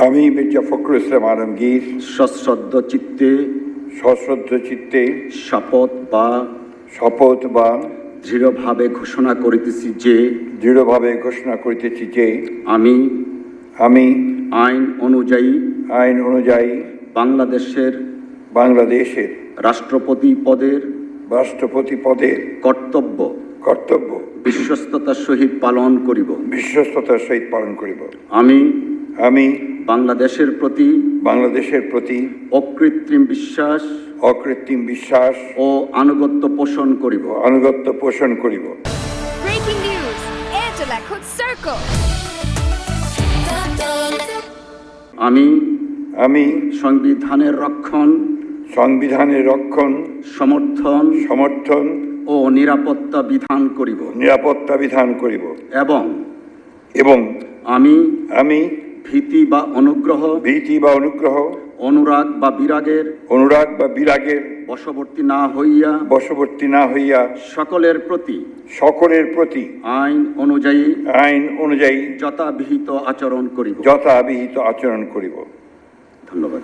আমি মির্জা ফখরুল ইসলাম আলমগীর সশ্রদ্ধ চিত্তে শপথ বা দৃঢ়ভাবে ঘোষণা করিতেছি যে আমি আইন অনুযায়ী বাংলাদেশের রাষ্ট্রপতি পদের কর্তব্য বিশ্বস্ততার সহিত পালন করিব। আমি বাংলাদেশের প্রতি অকৃত্রিম বিশ্বাস ও আনুগত্য পোষণ করিব। Breaking news, Angela Could Circle. আমি সংবিধানের রক্ষণ সমর্থন ও নিরাপত্তা বিধান করিব এবং আমি ভীতি বা অনুগ্রহ অনুরাগ বা বিরাগের বশবর্তী না হইয়া সকলের প্রতি আইন অনুযায়ী যথাবিহিত আচরণ করিব। ধন্যবাদ।